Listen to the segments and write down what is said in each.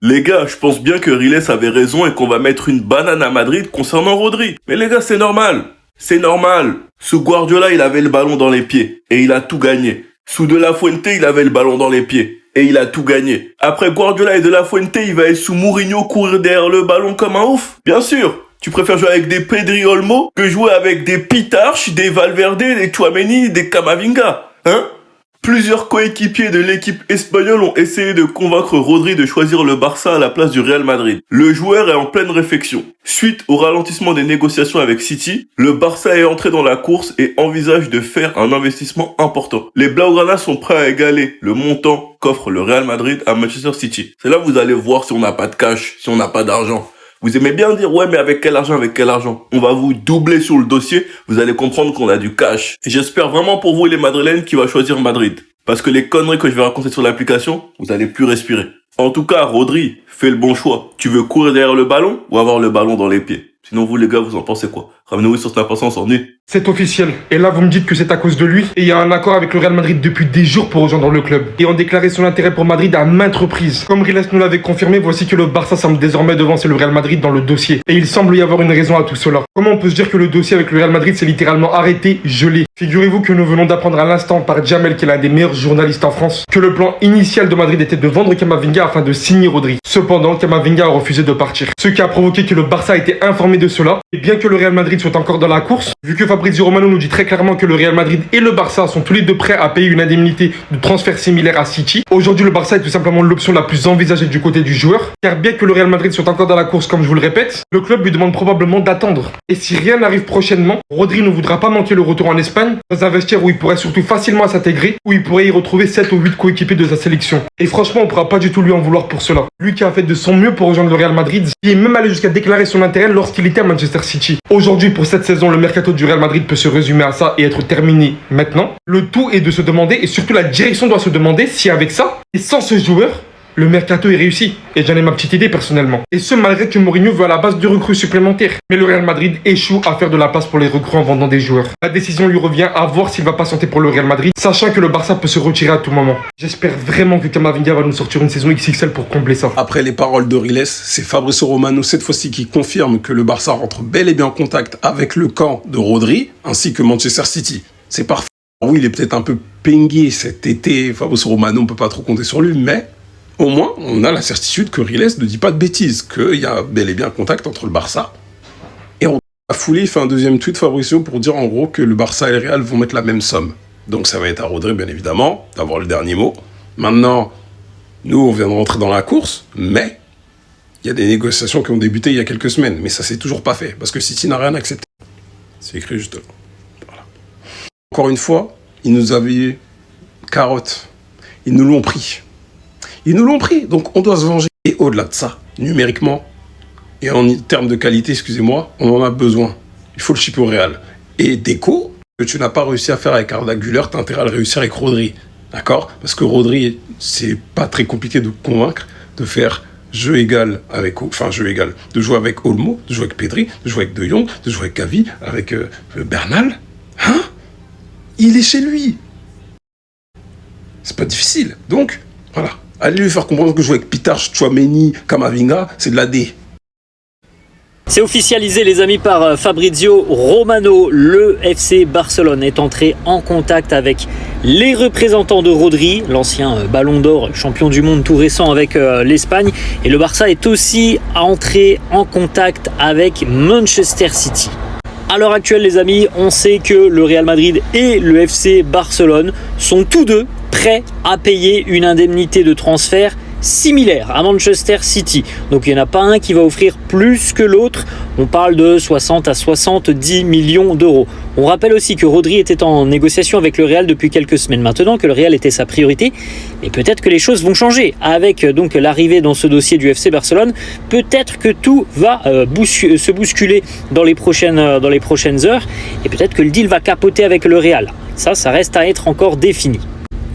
Les gars, je pense bien que Riles avait raison et qu'on va mettre une banane à Madrid concernant Rodri. Mais les gars, c'est normal. C'est normal. Ce Guardiola, il avait le ballon dans les pieds et il a tout gagné. Sous De La Fuente, il avait le ballon dans les pieds et il a tout gagné. Après Guardiola et De La Fuente, il va être sous Mourinho courir derrière le ballon comme un ouf. Bien sûr. Tu préfères jouer avec des Pedri Olmo que jouer avec des Pitarch, des Valverde, des Tchouaméni, des Camavinga. Hein? Plusieurs coéquipiers de l'équipe espagnole ont essayé de convaincre Rodri de choisir le Barça à la place du Real Madrid. Le joueur est en pleine réflexion. Suite au ralentissement des négociations avec City, le Barça est entré dans la course et envisage de faire un investissement important. Les Blaugrana sont prêts à égaler le montant qu'offre le Real Madrid à Manchester City. C'est là que vous allez voir si on n'a pas de cash, si on n'a pas d'argent. Vous aimez bien dire, ouais, mais avec quel argent, avec quel argent? On va vous doubler sur le dossier, vous allez comprendre qu'on a du cash. Et j'espère vraiment pour vous les Madrilènes qui va choisir Madrid. Parce que les conneries que je vais raconter sur l'application, vous allez plus respirer. En tout cas, Rodri, fais le bon choix. Tu veux courir derrière le ballon ou avoir le ballon dans les pieds? Sinon, vous, les gars, vous en pensez quoi? Ramenez-vous sur Snap, on s'ennuie. C'est officiel. Et là, vous me dites que c'est à cause de lui. Et il y a un accord avec le Real Madrid depuis des jours pour rejoindre le club. Et ont déclaré son intérêt pour Madrid à maintes reprises. Comme Riles nous l'avait confirmé, voici que le Barça semble désormais devancer le Real Madrid dans le dossier. Et il semble y avoir une raison à tout cela. Comment on peut se dire que le dossier avec le Real Madrid s'est littéralement arrêté, gelé? Figurez-vous que nous venons d'apprendre à l'instant par Jamel, qui est l'un des meilleurs journalistes en France, que le plan initial de Madrid était de vendre Camavinga afin de signer Rodri. Cependant, Camavinga a refusé de partir. Ce qui a provoqué que le Barça a été informé de cela. Et bien que le Real Madrid soit encore dans la course, vu que Fabrizio Romano nous dit très clairement que le Real Madrid et le Barça sont tous les deux prêts à payer une indemnité de transfert similaire à City, aujourd'hui le Barça est tout simplement l'option la plus envisagée du côté du joueur, car bien que le Real Madrid soit encore dans la course comme je vous le répète, le club lui demande probablement d'attendre. Et si rien n'arrive prochainement, Rodri ne voudra pas manquer le retour en Espagne, dans un vestiaire où il pourrait surtout facilement s'intégrer, où il pourrait y retrouver 7 ou 8 coéquipiers de sa sélection. Et franchement, on ne pourra pas du tout lui en vouloir pour cela. Lui qui a fait de son mieux pour rejoindre le Real Madrid, qui est même allé jusqu'à déclarer son intérêt lorsqu'il était à Manchester City. Aujourd'hui, pour cette saison, le mercato du Real Madrid peut se résumer à ça et être terminé maintenant. Le tout est de se demander, et surtout la direction doit se demander, si avec ça, et sans ce joueur, le mercato est réussi. Et j'en ai ma petite idée personnellement. Et ce, malgré que Mourinho veut à la base de recrues supplémentaires. Mais le Real Madrid échoue à faire de la place pour les recrues en vendant des joueurs. La décision lui revient à voir s'il va patienter pour le Real Madrid, sachant que le Barça peut se retirer à tout moment. J'espère vraiment que Camavinga va nous sortir une saison XXL pour combler ça. Après les paroles de Riles, c'est Fabrizio Romano cette fois-ci qui confirme que le Barça rentre bel et bien en contact avec le camp de Rodri, ainsi que Manchester City. C'est parfait. Oui, il est peut-être un peu pingué cet été, Fabrizio Romano, on peut pas trop compter sur lui, mais au moins, on a la certitude que Riles ne dit pas de bêtises, qu'il y a bel et bien un contact entre le Barça et Rodri. La foulée, il fait un deuxième tweet, Fabrizio, pour dire en gros que le Barça et le Real vont mettre la même somme. Donc ça va être à Rodri, bien évidemment, d'avoir le dernier mot. Maintenant, nous, on vient de rentrer dans la course, mais il y a des négociations qui ont débuté il y a quelques semaines, mais ça s'est toujours pas fait, parce que City n'a rien accepté. C'est écrit juste là. Voilà. Encore une fois, ils nous avaient carotte. Ils nous l'ont pris. Ils nous l'ont pris, donc on doit se venger. Et au-delà de ça, numériquement, et en termes de qualité, excusez-moi, on en a besoin. Il faut le chipper au Real. Et Deco, que tu n'as pas réussi à faire avec Arda Güler, tu as intérêt à le réussir avec Rodri. D'accord? Parce que Rodri, c'est pas très compliqué de convaincre de faire jeu égal avec... Enfin, jeu égal. De jouer avec Olmo, de jouer avec Pedri, de jouer avec De Jong, de jouer avec Gavi, avec Bernal. Hein? Il est chez lui. C'est pas difficile. Donc, voilà. Allez lui faire comprendre que jouer avec Pitarch, Tchouaméni, Camavinga, c'est de la D. C'est officialisé les amis par Fabrizio Romano. Le FC Barcelone est entré en contact avec les représentants de Rodri, l'ancien Ballon d'Or, champion du monde tout récent avec l'Espagne. Et le Barça est aussi entré en contact avec Manchester City. À l'heure actuelle les amis, on sait que le Real Madrid et le FC Barcelone sont tous deux prêts à payer une indemnité de transfert similaire à Manchester City. Donc il n'y en a pas un qui va offrir plus que l'autre. On parle de 60 à 70 millions d'euros. On rappelle aussi que Rodri était en négociation avec le Real depuis quelques semaines maintenant, que le Real était sa priorité. Mais peut-être que les choses vont changer. Avec donc l'arrivée dans ce dossier du FC Barcelone, peut-être que tout va se bousculer dans les prochaines heures. Et peut-être que le deal va capoter avec le Real. Ça reste à être encore défini.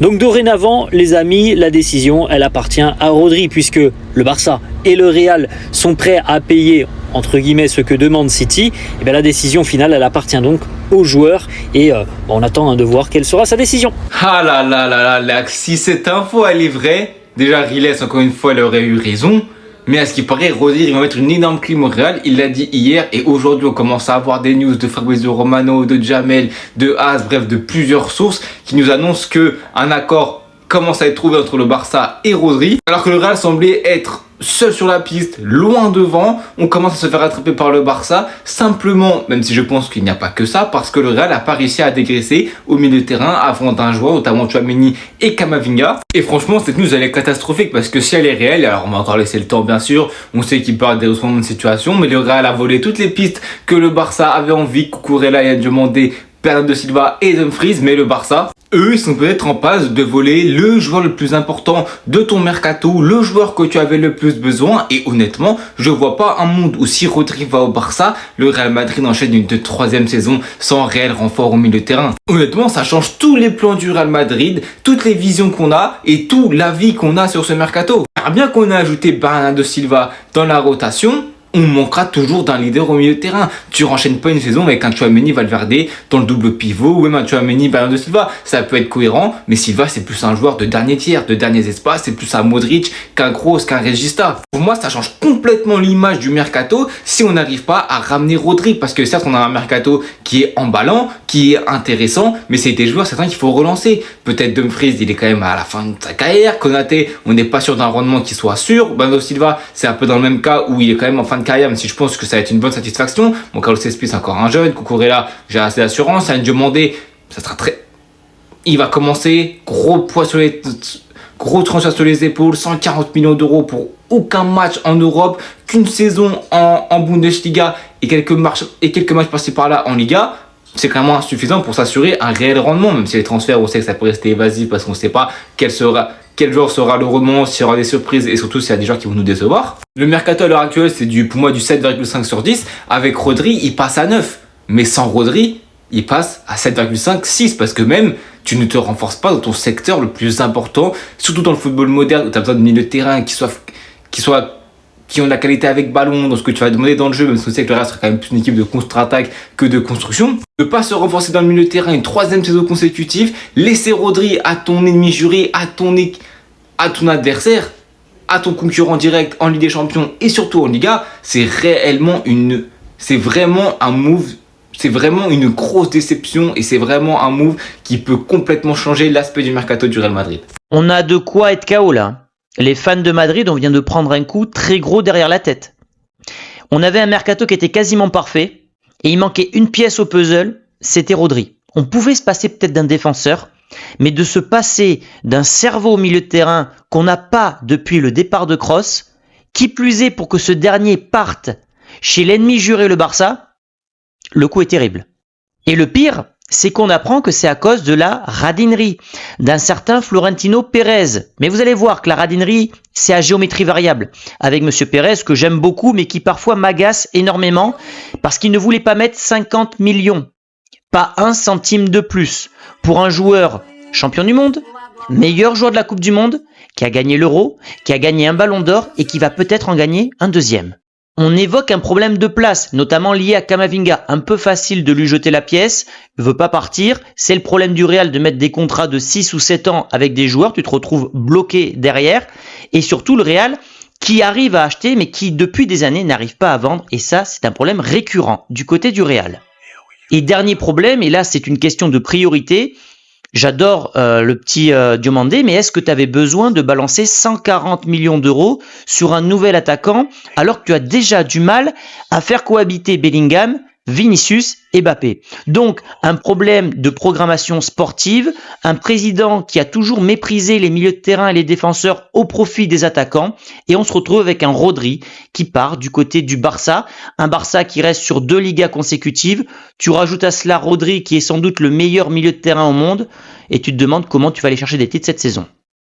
Donc dorénavant, les amis, la décision, elle appartient à Rodri, puisque le Barça et le Real sont prêts à payer, entre guillemets, ce que demande City. Et bien la décision finale, elle appartient donc aux joueurs. Et on attend de voir quelle sera sa décision. Ah là là là là là, si cette info elle est vraie, déjà Riles, encore une fois, elle aurait eu raison. Mais à ce qui paraît, Rodri il va mettre une énorme clim au Real, il l'a dit hier, et aujourd'hui on commence à avoir des news de Fabrizio Romano, de Jamel, de Haas, bref de plusieurs sources qui nous annoncent qu'un accord commence à être trouvé entre le Barça et Rodri, alors que le Real semblait être seul sur la piste, loin devant. On commence à se faire attraper par le Barça, simplement, même si je pense qu'il n'y a pas que ça, parce que le Real n'a pas réussi à dégraisser au milieu de terrain avant d'un joueur, notamment Tchouaméni et Camavinga. Et franchement, cette news elle est catastrophique, parce que si elle est réelle, alors on va encore laisser le temps bien sûr, on sait qu'il peut y avoir des retournements de situation, mais le Real a volé toutes les pistes que le Barça avait envie. Cucurella a demandé Bernardo Silva et Dumfries, mais le Barça, eux, ils sont peut-être en passe de voler le joueur le plus important de ton mercato, le joueur que tu avais le plus besoin. Et honnêtement, je vois pas un monde où si Rodri va au Barça, le Real Madrid enchaîne une troisième saison sans réel renfort au milieu de terrain. Honnêtement, ça change tous les plans du Real Madrid, toutes les visions qu'on a et tout l'avis qu'on a sur ce mercato. Car bien qu'on ait ajouté Bernardo Silva dans la rotation, on manquera toujours d'un leader au milieu de terrain. Tu renchaînes pas une saison avec un Tchouaméni Valverde dans le double pivot ou même un Tchouaméni Bernardo Silva. Ça peut être cohérent, mais Silva c'est plus un joueur de dernier tiers, de derniers espaces, c'est plus un Modric qu'un Kroos, qu'un Regista. Pour moi, ça change complètement l'image du mercato si on n'arrive pas à ramener Rodri, parce que certes on a un mercato qui est emballant, qui est intéressant, mais c'est des joueurs certains qu'il faut relancer. Peut-être Dumfries, il est quand même à la fin de sa carrière. Konaté, on n'est pas sûr d'un rendement qui soit sûr. Bernardo Silva, c'est un peu dans le même cas où il est quand même en fin de carrière, même si je pense que ça va être une bonne satisfaction. Bon, Carlos Esprit, c'est encore un jeune. Cucurella, j'ai assez d'assurance. Un demandé, ça sera très... Il va commencer, gros poids sur les... Gros transfert sur les épaules, 140 millions d'euros pour aucun match en Europe, qu'une saison en Bundesliga et quelques matchs passés par là en Liga. C'est quand même insuffisant pour s'assurer un réel rendement, même si les transferts, on sait que ça peut rester évasif parce qu'on ne sait pas quel joueur sera le rendement, s'il y aura des surprises et surtout s'il y a des joueurs qui vont nous décevoir. Le mercato à l'heure actuelle, c'est pour moi du 7,5 sur 10. Avec Rodri, il passe à 9. Mais sans Rodri, il passe à 7,5, 6 parce que même tu ne te renforces pas dans ton secteur le plus important, surtout dans le football moderne où tu as besoin de milieu de terrain qui ont de la qualité avec ballon, dans ce que tu vas demander dans le jeu, même si on sait que le reste sera quand même plus une équipe de contre-attaque que de construction. Ne pas se renforcer dans le milieu de terrain une troisième saison consécutive, laisser Rodri à ton ennemi juré, à ton adversaire, à ton concurrent direct en Ligue des Champions et surtout en Liga, c'est vraiment une grosse déception et c'est vraiment un move qui peut complètement changer l'aspect du mercato du Real Madrid. On a de quoi être KO là. Les fans de Madrid, on vient de prendre un coup très gros derrière la tête. On avait un mercato qui était quasiment parfait et il manquait une pièce au puzzle, c'était Rodri. On pouvait se passer peut-être d'un défenseur, mais de se passer d'un cerveau au milieu de terrain qu'on n'a pas depuis le départ de Kroos, qui plus est pour que ce dernier parte chez l'ennemi juré le Barça, le coup est terrible. Et le pire, c'est qu'on apprend que c'est à cause de la radinerie d'un certain Florentino Pérez. Mais vous allez voir que la radinerie, c'est à géométrie variable. Avec Monsieur Pérez, que j'aime beaucoup, mais qui parfois m'agace énormément, parce qu'il ne voulait pas mettre 50 millions. Pas un centime de plus pour un joueur champion du monde, meilleur joueur de la Coupe du Monde, qui a gagné l'Euro, qui a gagné un ballon d'or et qui va peut-être en gagner un deuxième. On évoque un problème de place, notamment lié à Camavinga. Un peu facile de lui jeter la pièce, il veut pas partir. C'est le problème du Real de mettre des contrats de 6 ou 7 ans avec des joueurs. Tu te retrouves bloqué derrière. Et surtout le Real qui arrive à acheter mais qui depuis des années n'arrive pas à vendre. Et ça, c'est un problème récurrent du côté du Real. Et dernier problème, et là c'est une question de priorité. J'adore le petit Diomandé, mais est-ce que tu avais besoin de balancer 140 millions d'euros sur un nouvel attaquant alors que tu as déjà du mal à faire cohabiter Bellingham, Vinicius et Mbappé? Donc, un problème de programmation sportive, un président qui a toujours méprisé les milieux de terrain et les défenseurs au profit des attaquants, et on se retrouve avec un Rodri qui part du côté du Barça, un Barça qui reste sur 2 Ligas consécutives. Tu rajoutes à cela Rodri qui est sans doute le meilleur milieu de terrain au monde, et tu te demandes comment tu vas aller chercher des titres cette saison.